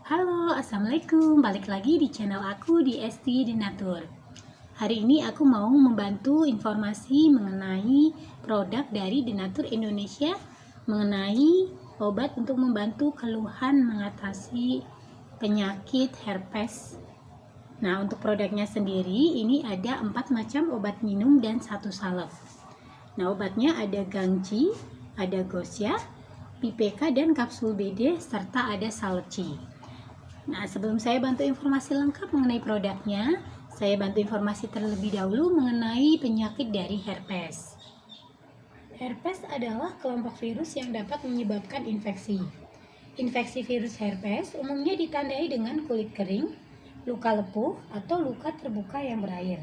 Halo, Assalamualaikum. Balik lagi di channel aku di ST Denatur. Hari ini aku mau membantu informasi mengenai produk dari Denatur Indonesia mengenai obat untuk membantu keluhan mengatasi penyakit herpes. Nah, untuk produknya sendiri ini ada 4 macam obat minum dan 1 salep. Nah, obatnya ada Gangji, ada Gosya, PPK dan kapsul BD serta ada Salci. Nah, sebelum saya bantu informasi lengkap mengenai produknya, saya bantu informasi terlebih dahulu mengenai penyakit dari herpes. Herpes adalah kelompok virus yang dapat menyebabkan infeksi. Infeksi virus herpes umumnya ditandai dengan kulit kering, luka lepuh, atau luka terbuka yang berair.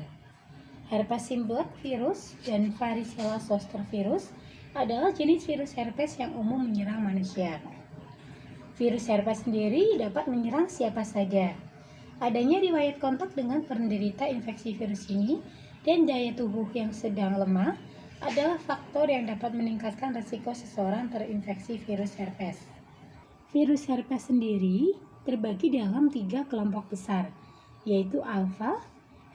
Herpes simplex virus dan varicella zoster virus adalah jenis virus herpes yang umum menyerang manusia. Virus herpes sendiri dapat menyerang siapa saja. Adanya riwayat kontak dengan penderita infeksi virus ini dan daya tubuh yang sedang lemah adalah faktor yang dapat meningkatkan risiko seseorang terinfeksi virus herpes. Virus herpes sendiri terbagi dalam 3 kelompok besar, yaitu alfa,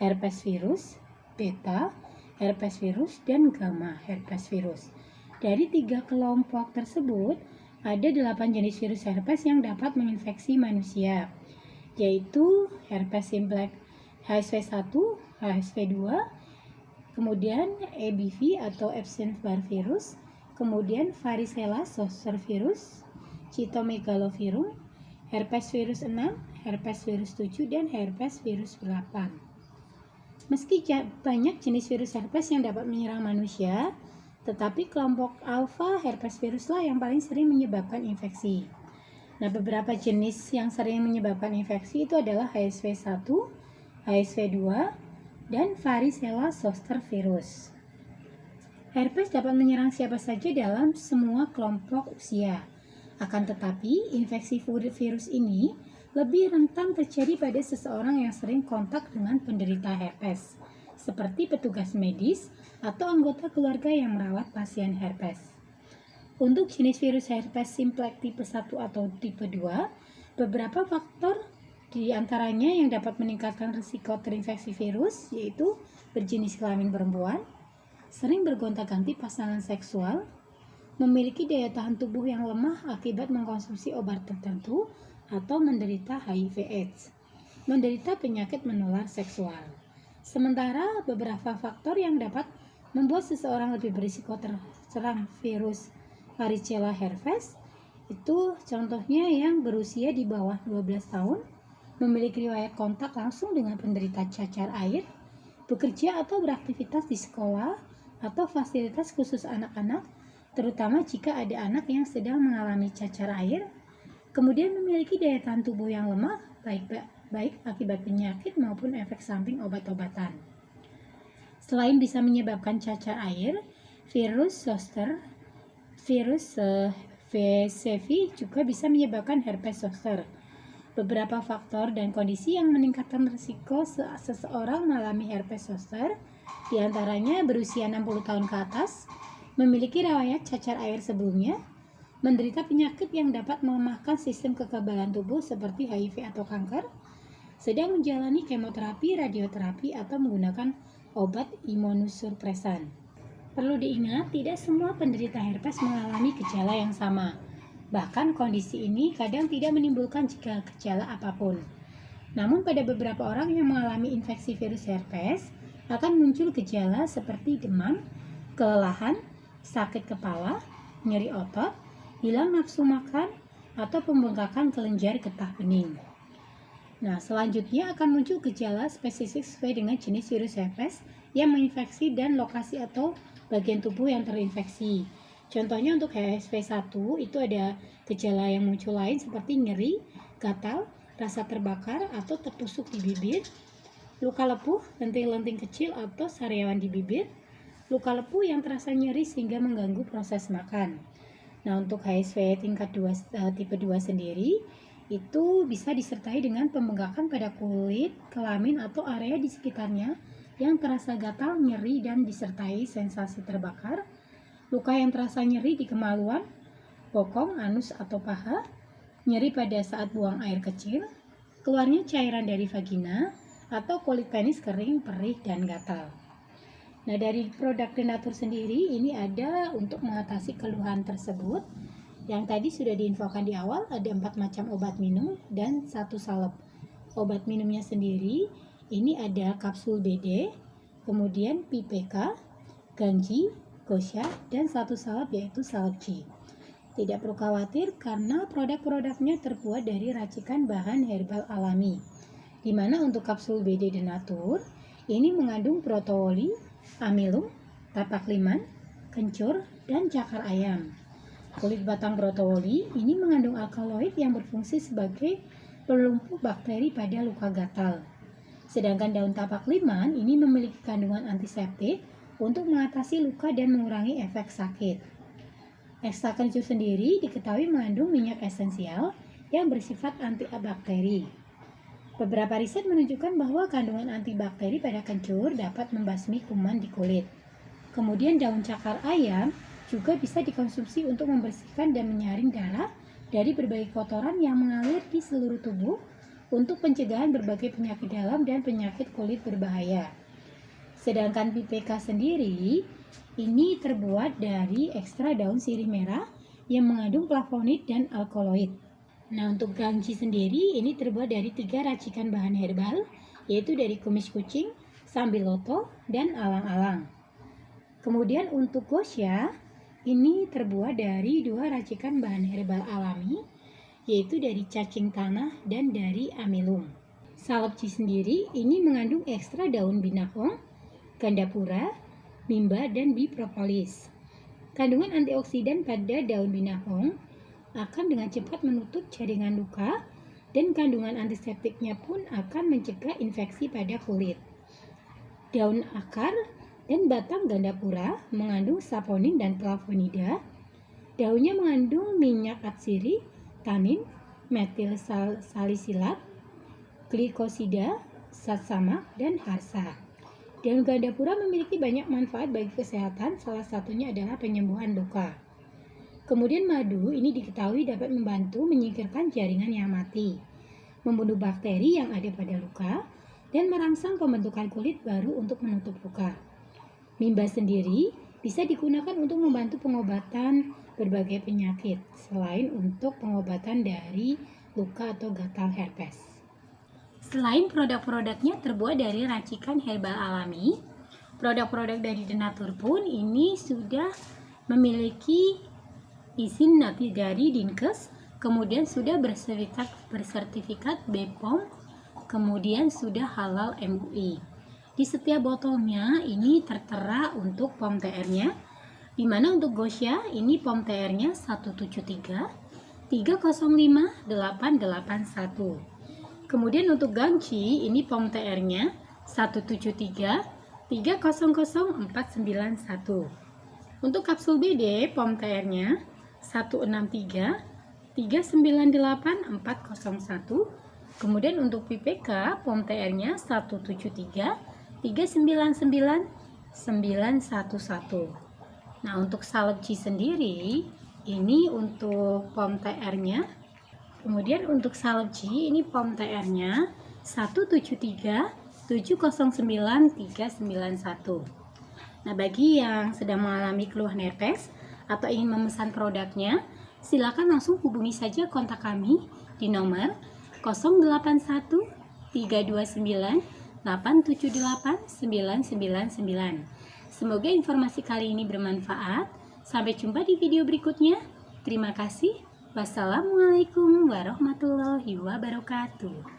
herpes virus, beta, herpes virus, dan gamma, herpes virus. Dari 3 kelompok tersebut, ada 8 jenis virus herpes yang dapat menginfeksi manusia, yaitu herpes simplex HSV1, HSV2, kemudian EBV atau Epstein-Barr virus, kemudian varicella zoster virus, cytomegalovirus, herpes virus 6, herpes virus 7, dan herpes virus 8. Meski banyak jenis virus herpes yang dapat menyerang manusia, tetapi kelompok alfa herpes viruslah yang paling sering menyebabkan infeksi. Nah, beberapa jenis yang sering menyebabkan infeksi itu adalah HSV1, HSV2, dan varicella zoster virus. Herpes dapat menyerang siapa saja dalam semua kelompok usia. Akan tetapi, infeksi virus ini lebih rentan terjadi pada seseorang yang sering kontak dengan penderita herpes, seperti petugas medis atau anggota keluarga yang merawat pasien herpes. Untuk jenis virus herpes simplex tipe 1 atau tipe 2, beberapa faktor di antaranya yang dapat meningkatkan risiko terinfeksi virus, yaitu berjenis kelamin perempuan, sering bergonta-ganti pasangan seksual, memiliki daya tahan tubuh yang lemah akibat mengkonsumsi obat tertentu, atau menderita HIV/AIDS, menderita penyakit menular seksual. Sementara beberapa faktor yang dapat membuat seseorang lebih berisiko terserang virus varicella herpes itu contohnya yang berusia di bawah 12 tahun, memiliki riwayat kontak langsung dengan penderita cacar air, bekerja atau beraktivitas di sekolah atau fasilitas khusus anak-anak, terutama jika ada anak yang sedang mengalami cacar air, kemudian memiliki daya tahan tubuh yang lemah, baik akibat penyakit maupun efek samping obat-obatan. Selain bisa menyebabkan cacar air, virus zoster, virus VZV juga bisa menyebabkan herpes zoster. Beberapa faktor dan kondisi yang meningkatkan risiko seseorang mengalami herpes zoster, diantaranya berusia 60 tahun ke atas, memiliki riwayat cacar air sebelumnya, menderita penyakit yang dapat melemahkan sistem kekebalan tubuh seperti HIV atau kanker, sedang menjalani kemoterapi, radioterapi, atau menggunakan obat imunosupresan. Perlu diingat, tidak semua penderita herpes mengalami gejala yang sama. Bahkan kondisi ini kadang tidak menimbulkan gejala apapun. Namun pada beberapa orang yang mengalami infeksi virus herpes akan muncul gejala seperti demam, kelelahan, sakit kepala, nyeri otot, hilang nafsu makan, atau pembengkakan kelenjar getah bening. Nah, selanjutnya akan muncul gejala spesifik sesuai dengan jenis virus herpes yang menginfeksi dan lokasi atau bagian tubuh yang terinfeksi. Contohnya untuk HSV1 itu ada gejala yang muncul lain seperti nyeri, gatal, rasa terbakar atau tertusuk di bibir, luka lepuh, lenting-lenting kecil atau sariawan di bibir, luka lepuh yang terasa nyeri sehingga mengganggu proses makan. Nah, untuk HSV tingkat 2, tipe 2 sendiri itu bisa disertai dengan pembengkakan pada kulit, kelamin atau area di sekitarnya yang terasa gatal, nyeri, dan disertai sensasi terbakar, luka yang terasa nyeri di kemaluan, bokong, anus, atau paha, nyeri pada saat buang air kecil, keluarnya cairan dari vagina, atau kulit penis kering, perih, dan gatal. Nah, dari produk Denatur sendiri ini ada untuk mengatasi keluhan tersebut. Yang tadi sudah diinfokan di awal, ada 4 macam obat minum dan 1 salep. Obat minumnya sendiri ini ada kapsul BD, kemudian PPK, Ganji, Gosya, dan 1 salep yaitu salep G. Tidak perlu khawatir karena produk-produknya terbuat dari racikan bahan herbal alami. Di mana untuk kapsul BD Denatur ini mengandung protowoli, amilum, tapak liman, kencur, dan cakar ayam. Kulit batang protowoli ini mengandung alkaloid yang berfungsi sebagai pelumpuh bakteri pada luka gatal. Sedangkan daun tapak liman ini memiliki kandungan antiseptik untuk mengatasi luka dan mengurangi efek sakit. Ekstrak kencur sendiri diketahui mengandung minyak esensial yang bersifat antibakteri. Beberapa riset menunjukkan bahwa kandungan antibakteri pada kencur dapat membasmi kuman di kulit. Kemudian daun cakar ayam juga bisa dikonsumsi untuk membersihkan dan menyaring darah dari berbagai kotoran yang mengalir di seluruh tubuh untuk pencegahan berbagai penyakit dalam dan penyakit kulit berbahaya. Sedangkan PPK sendiri ini terbuat dari ekstra daun sirih merah yang mengandung flavonoid dan alkaloid. Nah, untuk Ganji sendiri ini terbuat dari 3 racikan bahan herbal, yaitu dari kumis kucing, sambiloto, dan alang-alang. Kemudian untuk Gosya ini terbuat dari 2 racikan bahan herbal alami, yaitu dari cacing tanah dan dari amilum. Salep G sendiri ini mengandung ekstra daun binakong, gandapura, mimba, dan bipropolis. Kandungan antioksidan pada daun binakong akan dengan cepat menutup jaringan luka dan kandungan antiseptiknya pun akan mencegah infeksi pada kulit. Daun akar dan batang gandapura mengandung saponin dan flavonida. Daunnya mengandung minyak atsiri, tanin, metil salisilat, glikosida, zat dan harsa. Daun gandapura memiliki banyak manfaat bagi kesehatan, salah satunya adalah penyembuhan luka. Kemudian madu ini diketahui dapat membantu menyingkirkan jaringan yang mati, membunuh bakteri yang ada pada luka, dan merangsang pembentukan kulit baru untuk menutup luka. Mimba sendiri bisa digunakan untuk membantu pengobatan berbagai penyakit, selain untuk pengobatan dari luka atau gatal herpes. Selain produk-produknya terbuat dari racikan herbal alami, produk-produk dari Denatur pun ini sudah memiliki izin dari Dinkes, kemudian sudah bersertifikat BPOM, kemudian sudah halal MUI. Di setiap botolnya ini tertera untuk POM TR-nya, di mana untuk Gosya ini POM TR-nya 173 305 881. Kemudian untuk Ganji ini POM TR-nya 173 300 491. Untuk kapsul BD POM TR-nya 163 398 401. Kemudian untuk PPK POM TR-nya 173 399 911. Nah, untuk salep G sendiri ini untuk POM TR-nya. Kemudian untuk salep G ini POM TR-nya 173 709 391. Nah, bagi yang sedang mengalami keluhan herpes atau ingin memesan produknya, silakan langsung hubungi saja kontak kami di nomor 081 329 878 999. Semoga informasi kali ini bermanfaat. Sampai jumpa di video berikutnya. Terima kasih. Wassalamualaikum warahmatullahi wabarakatuh.